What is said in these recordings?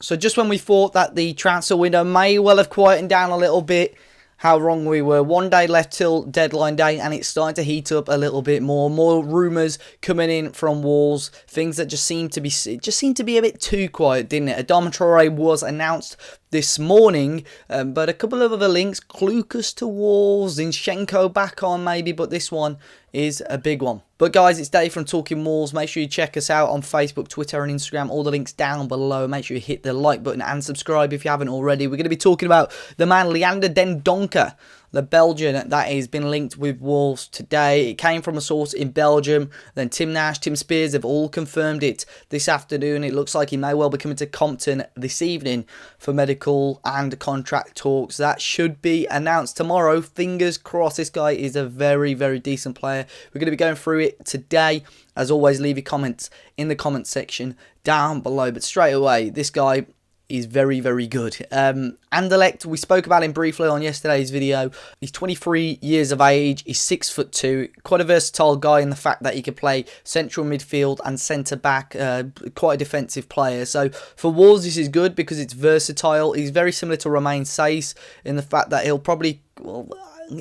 So just when we thought that the transfer window may well have quietened down a little bit, how wrong we were. 1 day left till deadline day, and it's starting to heat up a little bit more. More rumours coming in from Wolves. Things that just seem to be a bit too quiet, didn't it? Adama Traore was announced this morning, but a couple of other links. Klukas to Wolves, Zinchenko back on maybe, but this one is a big one. But guys, it's Dave from Talking Wolves. Make sure you check us out on Facebook, Twitter and Instagram. All the links down below. Make sure you hit the like button and subscribe if you haven't already. We're going to be talking about the man Leander Dendoncker, the Belgian that has been linked with Wolves today. It came from a source in Belgium. Then Tim Nash, Tim Spears have all confirmed it this afternoon. It looks like he may well be coming to Compton this evening for medical and contract talks. That should be announced tomorrow. Fingers crossed. This guy is a very, very decent player. We're going to be going through it today. As always, leave your comments in the comment section down below. But straight away, this guy is very, very good. Anderlecht, we spoke about him briefly on yesterday's video. He's 23 years of age. He's 6'2", quite a versatile guy in the fact that he can play central midfield and centre back. Quite a defensive player. So for Wolves, this is good because it's versatile. He's very similar to Romain Saiss in the fact that he'll probably,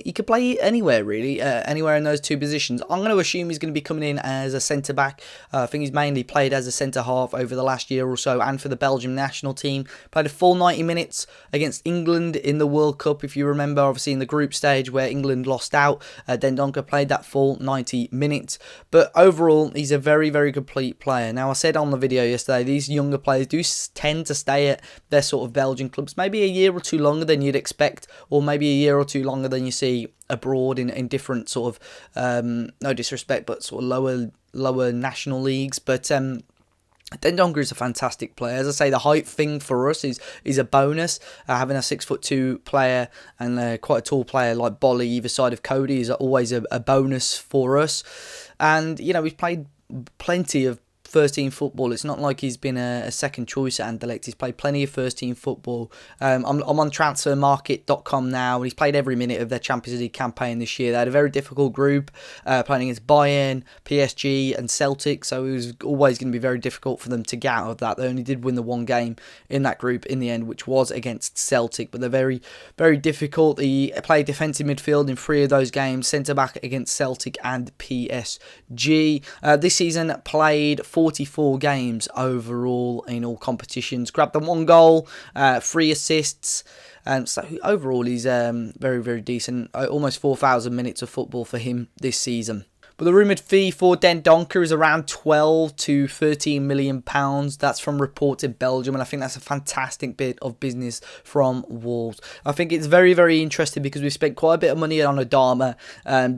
he could play anywhere really, anywhere in those two positions. I'm going to assume he's going to be coming in as a centre back. I think he's mainly played as a centre half over the last year or so, and for the Belgian national team. Played a full 90 minutes against England in the World Cup, if you remember, obviously in the group stage where England lost out. Dendoncker played that full 90 minutes. But overall, he's a very, very complete player. Now, I said on the video yesterday, these younger players do tend to stay at their sort of Belgian clubs maybe a year or two longer than you'd expect, or maybe a year or two longer than you see abroad in different sort of, no disrespect, but sort of lower national leagues. But Dendoncker is a fantastic player. As I say, the height thing for us is a bonus. Having a 6'2" player and quite a tall player like Bolly either side of Cody is always a bonus for us. And, you know, we've played plenty of first team football. It's not like he's been a second choice at Anderlecht. He's played plenty of first team football. I'm on transfermarket.com now, and he's played every minute of their Champions League campaign this year. They had a very difficult group, playing against Bayern, PSG and Celtic, so it was always going to be very difficult for them to get out of that. They only did win the one game in that group in the end, which was against Celtic, but they're very, very difficult. He played defensive midfield in 3 of those games, centre back against Celtic and PSG. This season played 44 games overall in all competitions. Grabbed the 1 goal, 3 assists. So overall, he's very, very decent. Almost 4,000 minutes of football for him this season. But the rumoured fee for Dendoncker is around 12 to 13 million pounds. That's from reports in Belgium, and I think that's a fantastic bit of business from Wolves. I think it's very, very interesting because we've spent quite a bit of money on Adama,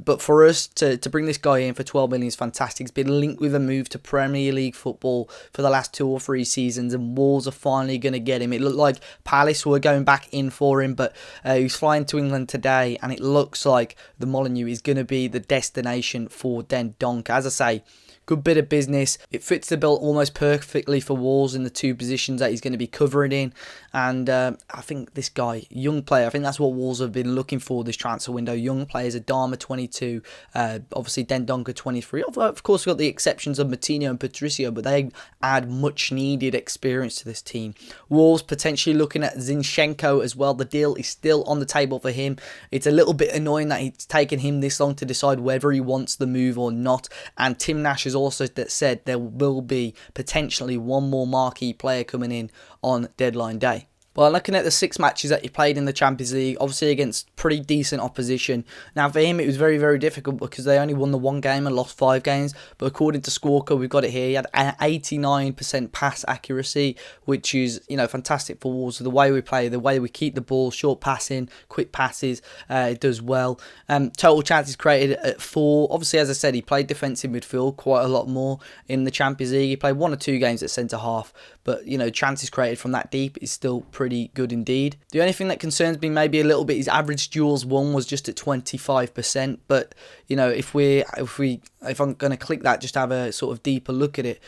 but for us to bring this guy in for 12 million is fantastic. It's been linked with a move to Premier League football for the last 2 or 3 seasons, and Wolves are finally going to get him. It looked like Palace were going back in for him, but he's flying to England today, and it looks like the Molineux is going to be the destination for Dendoncker. As I say, good bit of business. It fits the bill almost perfectly for Wolves in the 2 positions that he's going to be covering in. And I think this guy, young player, I think that's what Wolves have been looking for this transfer window. Young players, Adama 22, obviously Dendoncker 23. Of course, we've got the exceptions of Matinho and Patricio, but they add much needed experience to this team. Wolves potentially looking at Zinchenko as well. The deal is still on the table for him. It's a little bit annoying that it's taken him this long to decide whether he wants the move or not. And Tim Nash has also said there will be potentially 1 more marquee player coming in on deadline day. Well, looking at the 6 matches that he played in the Champions League, obviously against pretty decent opposition. Now, for him, it was very, very difficult because they only won the 1 game and lost 5 games. But according to Squawka, we've got it here. He had an 89% pass accuracy, which is, you know, fantastic for Wolves. So the way we play, the way we keep the ball, short passing, quick passes, it does well. Total chances created at 4. Obviously, as I said, he played defensive midfield quite a lot more in the Champions League. He played 1 or 2 games at centre half. But, you know, chances created from that deep is still pretty good indeed. The only thing that concerns me maybe a little bit is average duels won was just at 25%. But, you know, if I'm going to click that, just have a sort of deeper look at it.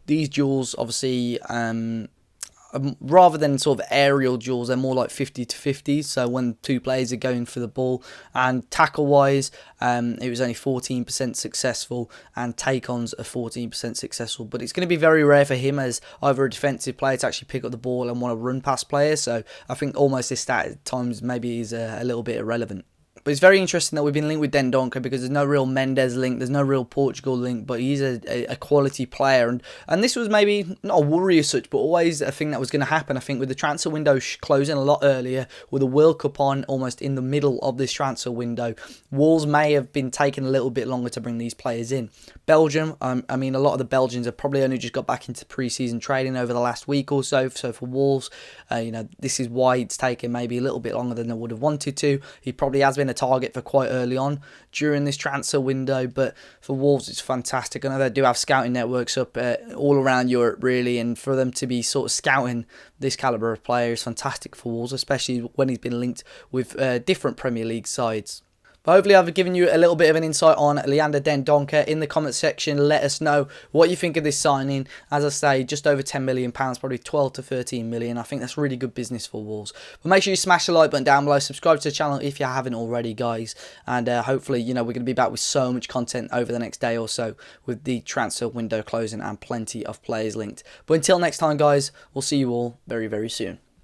These duels obviously rather than sort of aerial duels, they're more like 50 to 50. So when two players are going for the ball, and tackle wise, it was only 14% successful, and take-ons are 14% successful. But it's going to be very rare for him as either a defensive player to actually pick up the ball and want to run past players. So I think almost this stat at times maybe is a little bit irrelevant. But it's very interesting that we've been linked with Dendoncker, because there's no real Mendes link, there's no real Portugal link, but he's a quality player. And this was maybe not a worry as such, but always a thing that was going to happen. I think with the transfer window closing a lot earlier, with the World Cup on almost in the middle of this transfer window, Wolves may have been taking a little bit longer to bring these players in. Belgium, I mean, a lot of the Belgians have probably only just got back into pre-season training over the last week or so. So for Wolves, this is why it's taken maybe a little bit longer than they would have wanted to. He probably has been a target for quite early on during this transfer window, but for Wolves it's fantastic. I know they do have scouting networks up all around Europe really, and for them to be sort of scouting this calibre of player is fantastic for Wolves, especially when he's been linked with different Premier League sides. But hopefully I've given you a little bit of an insight on Leander Dendoncker. In the comment section, let us know what you think of this signing. As I say, just over £10 million, probably 12 to 13 million. I think that's really good business for Wolves. But make sure you smash the like button down below. Subscribe to the channel if you haven't already, guys. And hopefully, we're going to be back with so much content over the next day or so with the transfer window closing and plenty of players linked. But until next time, guys, we'll see you all very, very soon.